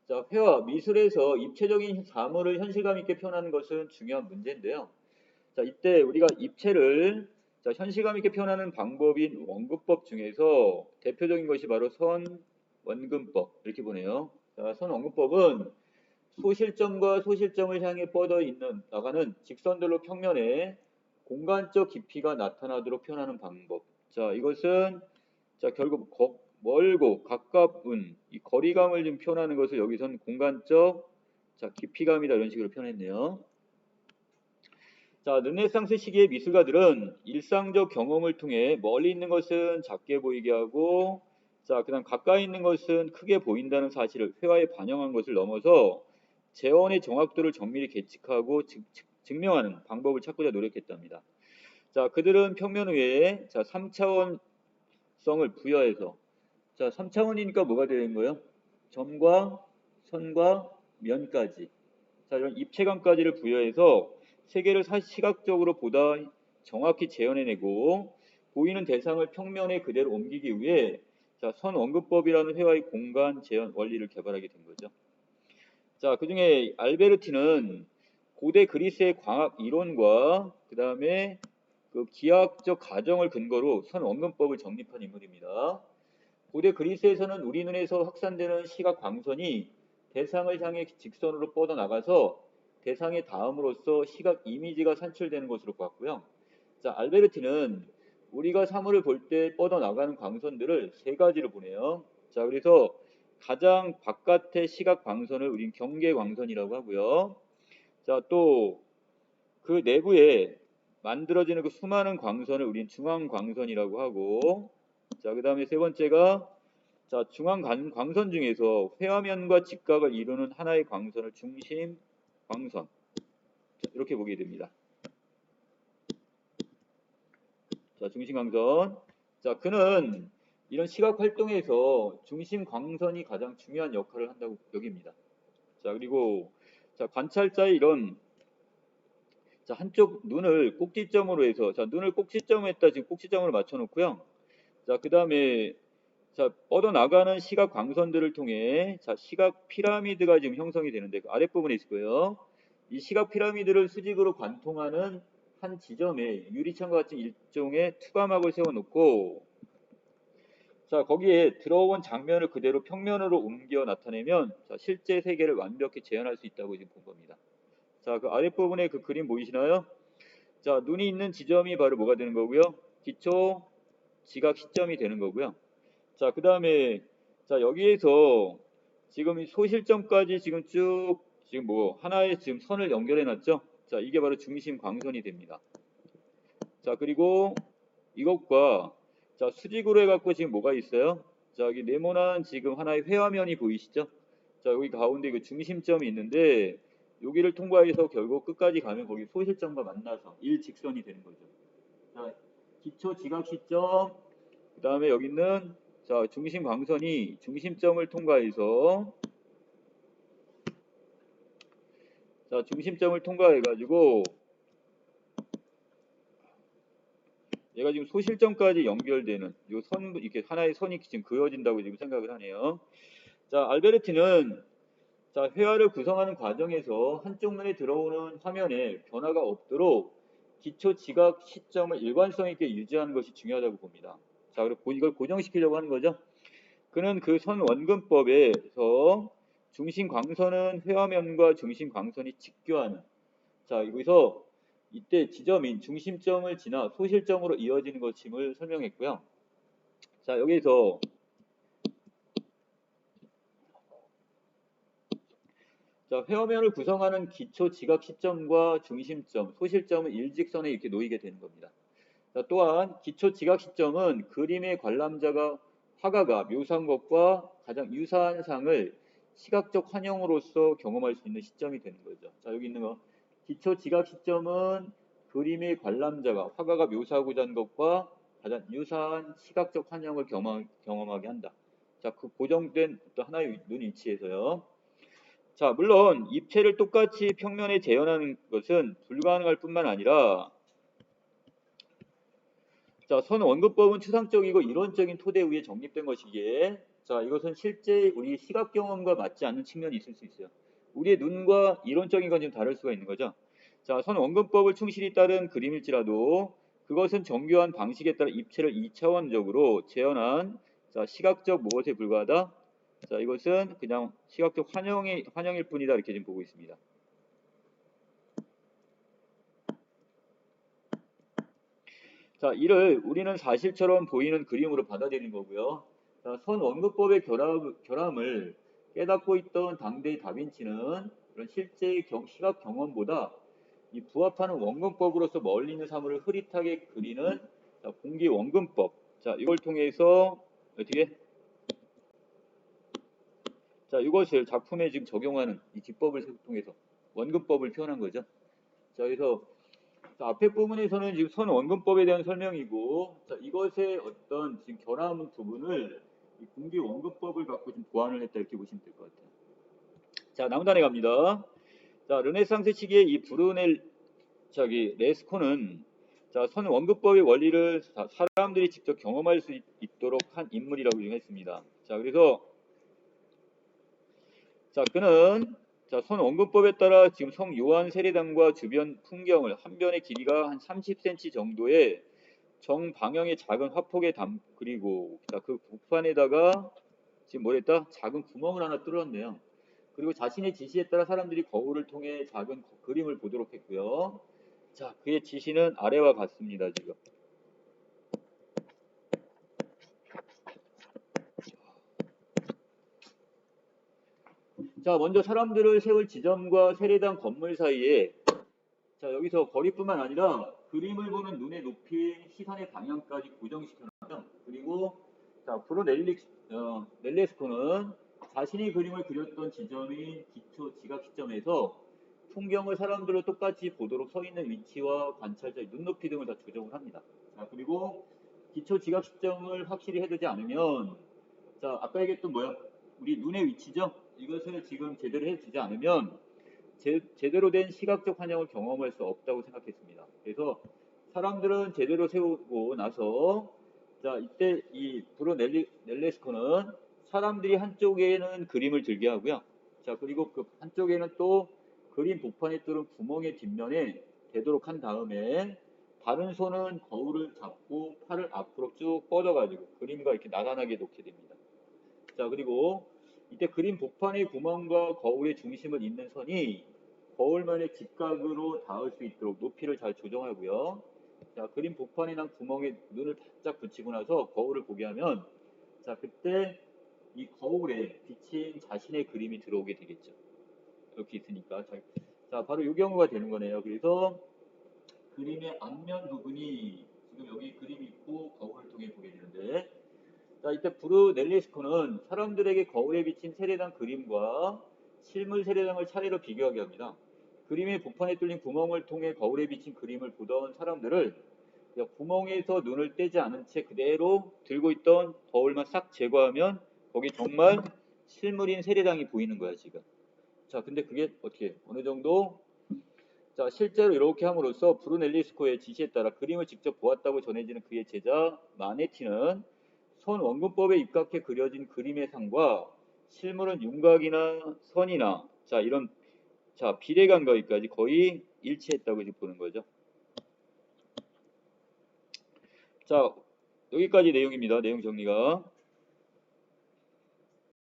자, 회화, 미술에서 입체적인 사물을 현실감 있게 표현하는 것은 중요한 문제인데요. 자, 이때 우리가 입체를 자, 현실감 있게 표현하는 방법인 원근법 중에서 대표적인 것이 바로 선원근법 이렇게 보네요. 자, 선원근법은 소실점과 소실점을 향해 뻗어 있는 나가는 직선들로 평면에 공간적 깊이가 나타나도록 표현하는 방법. 자, 이것은 자, 결국 멀고 가까운 이 거리감을 좀 표현하는 것을 여기선 공간적 자, 깊이감이다 이런 식으로 표현했네요. 자, 르네상스 시기의 미술가들은 일상적 경험을 통해 멀리 있는 것은 작게 보이게 하고 자, 그다음 가까이 있는 것은 크게 보인다는 사실을 회화에 반영한 것을 넘어서 재원의 정확도를 정밀히 계측하고 증명하는 방법을 찾고자 노력했답니다. 자, 그들은 평면 위에 자, 3차원성을 부여해서 자, 3차원이니까 뭐가 되는 거예요? 점과 선과 면까지. 자, 이런 입체감까지를 부여해서 세계를 시각적으로 보다 정확히 재현해내고 보이는 대상을 평면에 그대로 옮기기 위해 자, 선원근법이라는 회화의 공간 재현 원리를 개발하게 된 거죠. 자, 그중에 알베르티는 고대 그리스의 광학 이론과 그 다음에 그 기하학적 가정을 근거로 선원근법을 정립한 인물입니다. 고대 그리스에서는 우리 눈에서 확산되는 시각 광선이 대상을 향해 직선으로 뻗어나가서 대상에 닿음으로써 시각 이미지가 산출되는 것으로 보았고요. 자, 알베르티는 우리가 사물을 볼 때 뻗어나가는 광선들을 세 가지로 보네요. 자, 그래서 가장 바깥의 시각 광선을 우린 경계 광선이라고 하고요. 자, 또 그 내부에 만들어지는 그 수많은 광선을 우린 중앙 광선이라고 하고 자, 그 다음에 세 번째가 자, 중앙 광선 중에서 회화면과 직각을 이루는 하나의 광선을 중심 광선 자, 이렇게 보게 됩니다. 자, 중심 광선. 자, 그는 이런 시각 활동에서 중심 광선이 가장 중요한 역할을 한다고 여깁니다. 자, 그리고 자, 관찰자의 이런 자, 한쪽 눈을 꼭지점으로 해서 자, 눈을 꼭지점에다 지금 꼭지점으로 맞춰 놓고요. 자, 그다음에 자, 뻗어나가는 시각 광선들을 통해 자, 시각 피라미드가 지금 형성이 되는데 그 아랫부분에 있을 거예요. 이 시각 피라미드를 수직으로 관통하는 한 지점에 유리창과 같은 일종의 투과막을 세워놓고 자, 거기에 들어온 장면을 그대로 평면으로 옮겨 나타내면 자, 실제 세계를 완벽히 재현할 수 있다고 지금 본 겁니다. 자, 그 아랫부분에 그 그림 보이시나요? 자, 눈이 있는 지점이 바로 뭐가 되는 거고요? 기초 지각 시점이 되는 거고요. 자, 그 다음에 자, 여기에서 지금 소실점까지 지금 쭉 지금 뭐 하나의 지금 선을 연결해 놨죠? 자, 이게 바로 중심 광선이 됩니다. 자, 그리고 이것과 자, 수직으로 해갖고 지금 뭐가 있어요? 자, 여기 네모난 지금 하나의 회화면이 보이시죠? 자, 여기 가운데 그 중심점이 있는데 여기를 통과해서 결국 끝까지 가면 거기 소실점과 만나서 일직선이 되는 거죠. 자, 기초 지각 시점, 그 다음에 여기 있는 자, 중심 광선이 중심점을 통과해서 자, 중심점을 통과해가지고 얘가 지금 소실점까지 연결되는 요 선, 이렇게 하나의 선이 지금 그어진다고 지금 생각을 하네요. 자, 알베르티는 자, 회화를 구성하는 과정에서 한쪽 눈에 들어오는 화면에 변화가 없도록 기초 지각 시점을 일관성 있게 유지하는 것이 중요하다고 봅니다. 자, 그리고 이걸 고정시키려고 하는 거죠. 그는 그 선원근법에서 중심 광선은 회화면과 중심 광선이 직교하는 자, 여기서 이때 지점인 중심점을 지나 소실점으로 이어지는 것임을 설명했고요. 자, 여기서 자, 회화면을 구성하는 기초 지각 시점과 중심점, 소실점은 일직선에 이렇게 놓이게 되는 겁니다. 자, 또한 기초 지각 시점은 그림의 관람자가 화가가 묘사한 것과 가장 유사한 상을 시각적 환영으로서 경험할 수 있는 시점이 되는 거죠. 자, 여기 있는 거 기초 지각 시점은 그림의 관람자가 화가가 묘사하고자 하는 것과 가장 유사한 시각적 환영을 경험하게 한다. 자, 그 고정된 어떤 하나의 눈 위치에서요. 자, 물론 입체를 똑같이 평면에 재현하는 것은 불가능할 뿐만 아니라 자, 선원근법은 추상적이고 이론적인 토대 위에 정립된 것이기에 자, 이것은 실제 우리 시각 경험과 맞지 않는 측면이 있을 수 있어요. 우리의 눈과 이론적인 건 좀 다를 수가 있는 거죠. 자, 선 원근법을 충실히 따른 그림일지라도 그것은 정교한 방식에 따라 입체를 2차원적으로 재현한 자, 시각적 무엇에 불과하다. 자, 이것은 그냥 시각적 환영일 뿐이다 이렇게 지금 보고 있습니다. 자, 이를 우리는 사실처럼 보이는 그림으로 받아들이는 거고요. 자, 선 원근법의 결함을 깨닫고 있던 당대의 다빈치는 이런 실제 시각 경험보다 이 부합하는 원근법으로서 멀리 있는 사물을 흐릿하게 그리는 자, 공기 원근법. 자, 이걸 통해서 어떻게? 자, 이것을 작품에 지금 적용하는 이 기법을 통해서 원근법을 표현한 거죠. 자, 그래서 자, 앞에 부분에서는 지금 선 원근법에 대한 설명이고, 자, 이것의 어떤 지금 결함 부분을 이 공기 원근법을 갖고 좀 보완을 했다 이렇게 보시면 될 것 같아요. 자, 다음 단에 갑니다. 자, 르네상스 시기의 이 레스코는 자, 선 원근법의 원리를 사람들이 직접 경험할 수 있도록 한 인물이라고 했습니다. 자, 그래서 자, 그는 자, 선 원근법에 따라 지금 성 요한 세례당과 주변 풍경을 한 변의 길이가 한 30cm 정도의 정방형의 작은 화폭에 그리고 자, 그 복판에다가 지금 뭐랬다? 작은 구멍을 하나 뚫었네요. 그리고 자신의 지시에 따라 사람들이 거울을 통해 작은 그림을 보도록 했고요. 자, 그의 지시는 아래와 같습니다, 지금. 자, 먼저 사람들을 세울 지점과 세례당 건물 사이에 자, 여기서 거리뿐만 아니라 그림을 보는 눈의 높이, 시선의 방향까지 고정시켜놨죠. 그리고 자, 넬레스코는 자신이 그림을 그렸던 지점인 기초 지각 시점에서 풍경을 사람들로 똑같이 보도록 서 있는 위치와 관찰자의 눈높이 등을 다 조정을 합니다. 자, 그리고 기초 지각 시점을 확실히 해두지 않으면 자, 아까 얘기했던 뭐야? 우리 눈의 위치죠? 이것을 지금 제대로 해두지 않으면 제대로 된 시각적 환영을 경험할 수 없다고 생각했습니다. 그래서 사람들은 제대로 세우고 나서 자, 이때 이 넬레스코는 사람들이 한쪽에는 그림을 들게 하고요. 자, 그리고 그 한쪽에는 또 그림 복판에 뚫은 구멍의 뒷면에 대도록 한 다음에 다른 손은 거울을 잡고 팔을 앞으로 쭉 뻗어가지고 그림과 이렇게 나란하게 놓게 됩니다. 자, 그리고 이때 그림 복판의 구멍과 거울의 중심을 잇는 선이 거울면의 직각으로 닿을 수 있도록 높이를 잘 조정하고요. 자, 그림 복판에 난 구멍에 눈을 바짝 붙이고 나서 거울을 보게 하면 자, 그때 이 거울에 비친 자신의 그림이 들어오게 되겠죠. 이렇게 있으니까. 자, 바로 이 경우가 되는 거네요. 그래서 그림의 앞면 부분이 지금 여기 그림이 있고 거울을 통해 보게 되는데 자, 이때 브루넬리스코는 사람들에게 거울에 비친 세례당 그림과 실물 세례당을 차례로 비교하게 합니다. 그림의 복판에 뚫린 구멍을 통해 거울에 비친 그림을 보던 사람들을 구멍에서 눈을 떼지 않은 채 그대로 들고 있던 거울만 싹 제거하면 거기 정말 실물인 세례당이 보이는 거야, 지금. 자, 근데 그게 어떻게 어느 정도 자, 실제로 이렇게 함으로써 브루넬리스코의 지시에 따라 그림을 직접 보았다고 전해지는 그의 제자 마네티는 선 원근법에 입각해 그려진 그림의 상과 실물은 윤곽이나 선이나 자, 이런 자, 비례감각까지 거의 일치했다고 지금 보는 거죠. 자, 여기까지 내용입니다. 내용 정리가.